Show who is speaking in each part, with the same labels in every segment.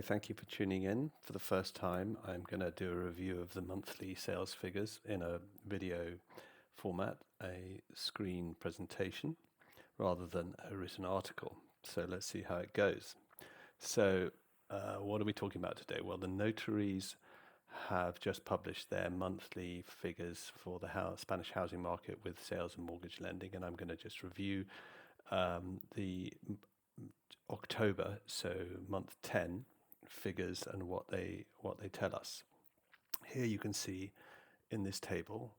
Speaker 1: Thank you for tuning in. For the first time, I'm going to do a review of the monthly sales figures in a video format, a screen presentation, rather than a written article. So let's see how it goes. So, what are we talking about today? Well, the notaries have just published their monthly figures for the Spanish housing market with sales and mortgage lending, and I'm going to just review the October, so month 10 figures and what they tell us. Here you can see in this table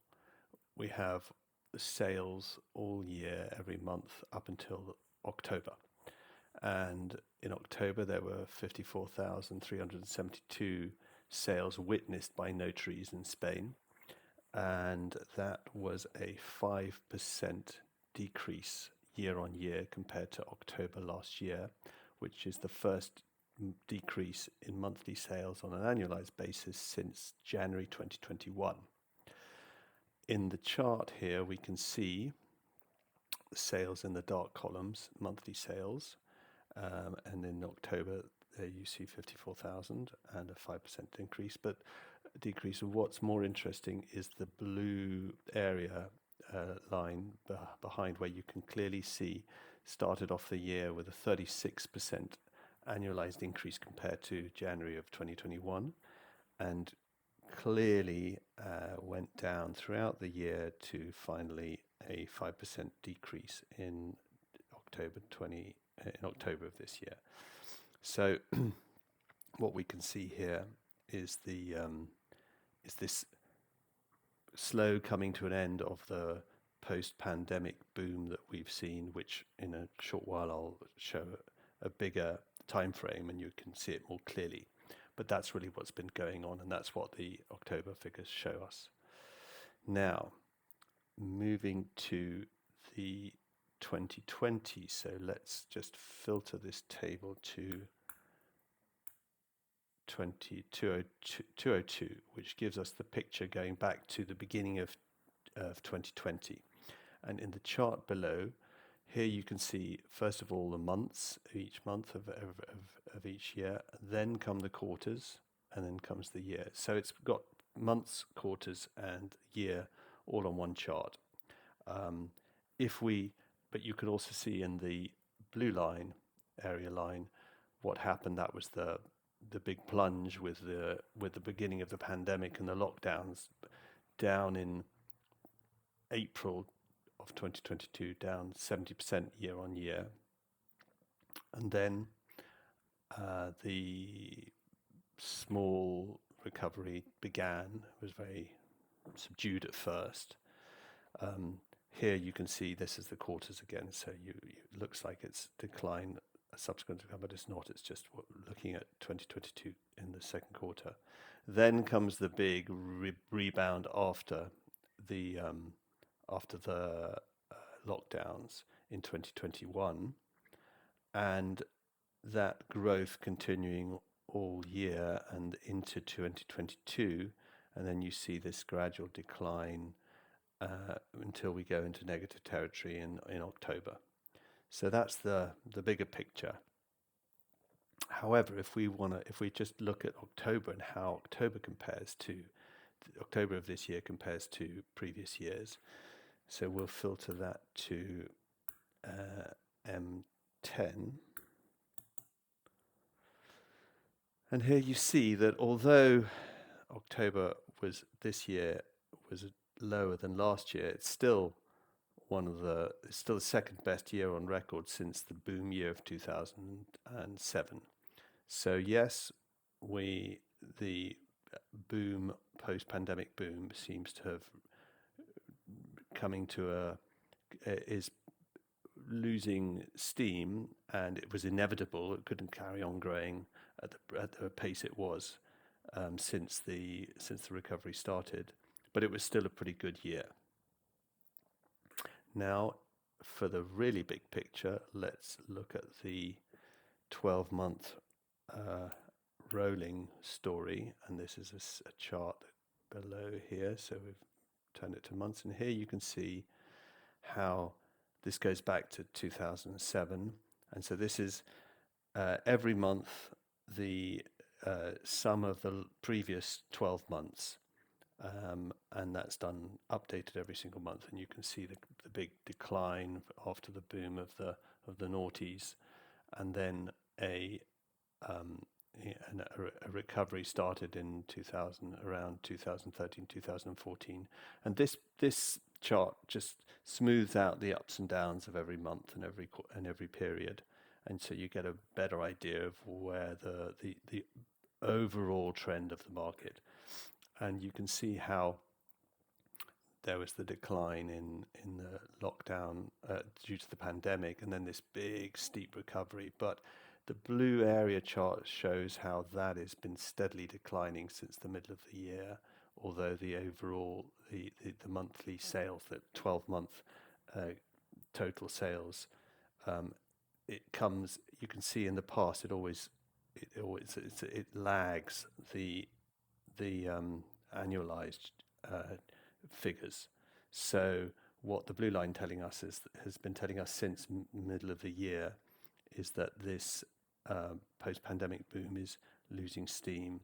Speaker 1: we have sales all year, every month up until October. And in October there were 54,372 sales witnessed by notaries in Spain, and that was a 5% decrease year on year compared to October last year, which is the first decrease in monthly sales on an annualized basis since January 2021. In the chart here, we can see sales in the dark columns, monthly sales, and in October there you see 54,000 and a 5% increase, but decrease. And what's more interesting is the blue area line behind, where you can clearly see started off the year with a 36% annualized increase compared to January of 2021, and clearly went down throughout the year to finally a 5% decrease in October of this year. So what we can see here is this slow coming to an end of the post-pandemic boom that we've seen, which in a short while I'll show a bigger time frame and you can see it more clearly. But that's really what's been going on, and that's what the October figures show us. Now, moving to the 2020, so let's just filter this table to 202, which gives us the picture going back to the beginning of 2020. And in the chart below, here you can see, first of all, the months, each month of each year, then come the quarters, and then comes the year. So it's got months, quarters, and year all on one chart. But you can also see in the blue line, area line, what happened. That was the big plunge with the beginning of the pandemic and the lockdowns, down in April of 2022, down 70% year on year. And then the small recovery began. It was very subdued at first. Here you can see this is the quarters again, so it looks like it's decline subsequent to come, but it's not. It's just looking at 2022 in the second quarter. Then comes the big rebound after the lockdowns in 2021, and that growth continuing all year and into 2022, and then you see this gradual decline until we go into negative territory in October. So that's the bigger picture. However, if we just look at October and how October of this year compares to previous years, so we'll filter that to M10. And here you see that although October this year was lower than last year, it's still the second best year on record since the boom year of 2007. So yes, the boom, post-pandemic boom, seems to have is losing steam, and it was inevitable. It couldn't carry on growing at the pace it was since the recovery started, but it was still a pretty good year. Now, for the really big picture, let's look at the 12-month rolling story, and this is a chart below here, so we've turned it to months, and here you can see how this goes back to 2007, and so this is every month the sum of the previous 12 months, and that's done updated every single month, and you can see the big decline after the boom of the noughties, and then a um, and a recovery started in 2000, around 2013, 2014, and this chart just smooths out the ups and downs of every month and every period, and so you get a better idea of where the overall trend of the market, and you can see how there was the decline in the lockdown due to the pandemic, and then this big steep recovery. But the blue area chart shows how that has been steadily declining since the middle of the year, although the overall, the monthly sales, the 12-month total sales, um, you can see in the past, it lags the annualized figures. So what the blue line has been telling us since middle of the year is that this post-pandemic boom is losing steam,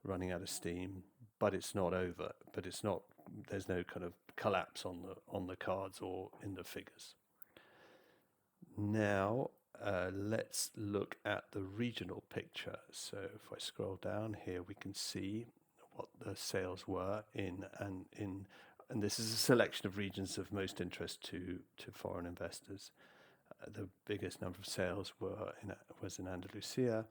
Speaker 1: running out of steam, but it's not over. But it's not. There's no kind of collapse on the cards or in the figures. Now let's look at the regional picture. So if I scroll down here, we can see what the sales were and this is a selection of regions of most interest to foreign investors. The biggest number of sales was in Andalusia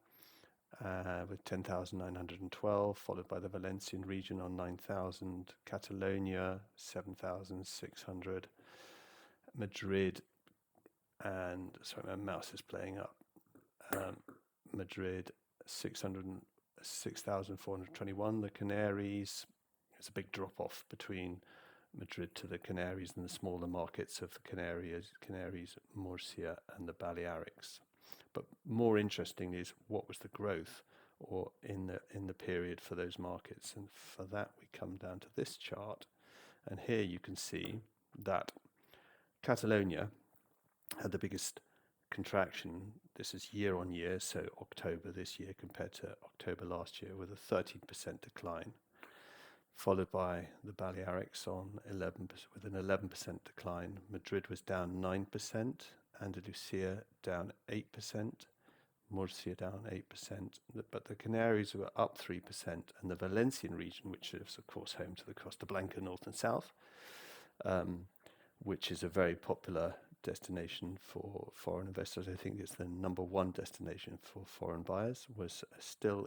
Speaker 1: with 10,912, followed by the Valencian region on 9,000, Catalonia 7,600, Madrid, and sorry, my mouse is playing up. Madrid 6,421. The Canaries, there's a big drop off between Madrid to the Canaries and the smaller markets of the Canaries, Murcia, and the Balearics. But more interesting is what was the growth or in the period for those markets, and for that we come down to this chart, and here you can see that Catalonia had the biggest contraction. This is year on year, so October this year compared to October last year, with a 13% decline, followed by the Balearics on 11% with an 11% decline. Madrid was down 9%, Andalusia down 8%, Murcia down 8%, but the Canaries were up 3%, and the Valencian region, which is of course home to the Costa Blanca north and south, which is a very popular destination for foreign investors. I think it's the number one destination for foreign buyers. Was still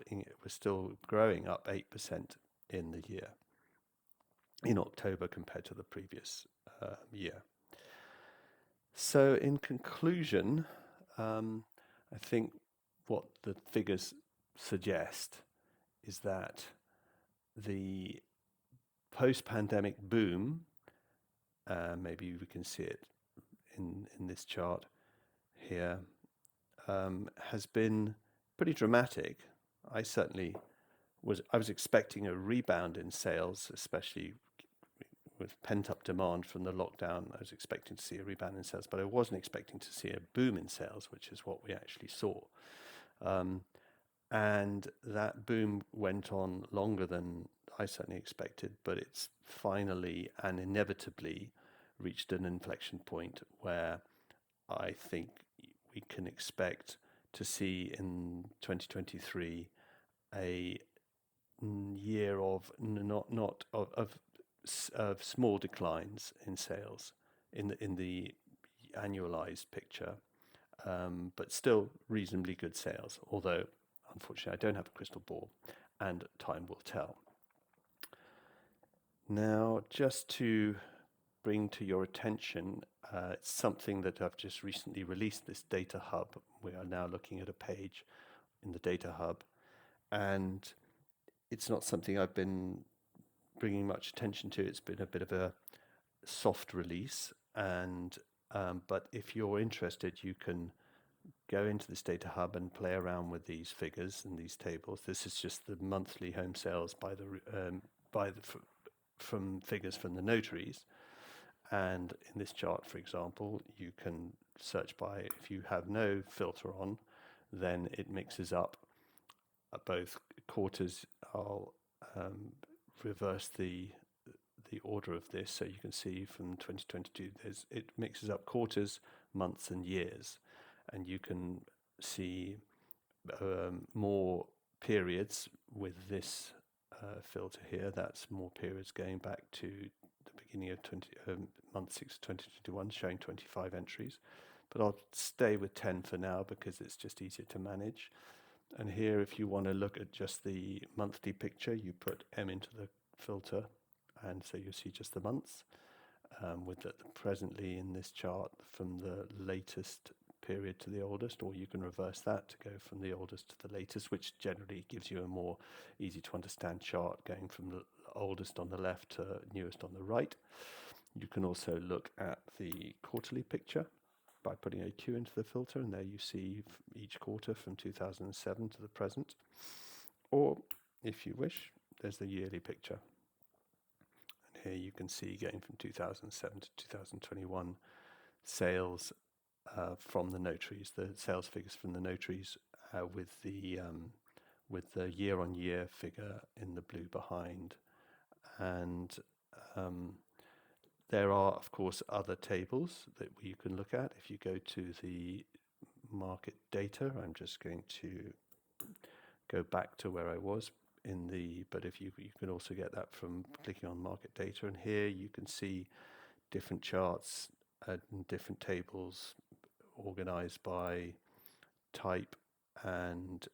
Speaker 1: growing, up 8% in the year in October compared to the previous year. So in conclusion, I think what the figures suggest is that the post-pandemic boom, maybe we can see it in this chart here, has been pretty dramatic. I was expecting a rebound in sales, especially with pent-up demand from the lockdown. I was expecting to see a rebound in sales, but I wasn't expecting to see a boom in sales, which is what we actually saw. And that boom went on longer than I certainly expected, but it's finally and inevitably reached an inflection point where I think we can expect to see in 2023 a year of of small declines in sales in the annualized picture, but still reasonably good sales, although unfortunately I don't have a crystal ball and time will tell. Now, just to bring to your attention something that I've just recently released, this data hub. We are now looking at a page in the data hub, and it's not something I've been bringing much attention to. It's been a bit of a soft release, and but if you're interested, you can go into this data hub and play around with these figures and these tables. This is just the monthly home sales from figures from the notaries. And in this chart, for example, you can search by, if you have no filter on, then it mixes up both quarters. I'll reverse the order of this, so you can see from 2022 it mixes up quarters, months and years, and you can see more periods with this filter here. That's more periods going back to the beginning of month 6 2021, showing 25 entries, but I'll stay with 10 for now because it's just easier to manage. And here, if you want to look at just the monthly picture, you put M into the filter, and so you'll see just the months, with the presently in this chart from the latest period to the oldest, or you can reverse that to go from the oldest to the latest, which generally gives you a more easy to understand chart going from the oldest on the left to newest on the right. You can also look at the quarterly picture by putting a Q into the filter, and there you see each quarter from 2007 to the present. Or if you wish, there's the yearly picture. And here you can see going from 2007 to 2021 sales from the notaries, the sales figures from the notaries, with the year-on-year figure in the blue behind. And there are, of course, other tables that you can look at. If you go to the market data, I'm just going to go back to where I was but if you can also get that from clicking on market data, and here you can see different charts and different tables organized by type, and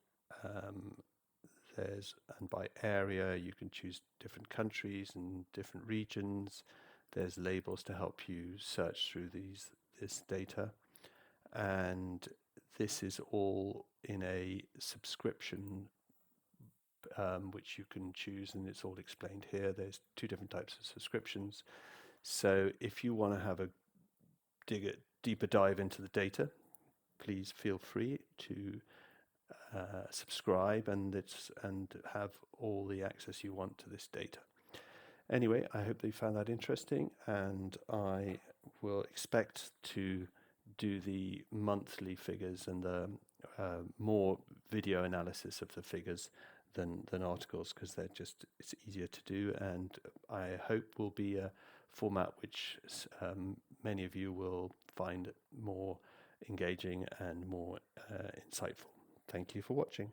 Speaker 1: by area. You can choose different countries and different regions. There's labels to help you search through this data, and this is all in a subscription which you can choose, and it's all explained here. There's two different types of subscriptions. So if you want to have a deeper dive into the data, please feel free to subscribe and have all the access you want to this data. Anyway, I hope that you found that interesting, and I will expect to do the monthly figures and the more video analysis of the figures than articles, because it's easier to do, and I hope will be a format which many of you will find more engaging and more insightful. Thank you for watching.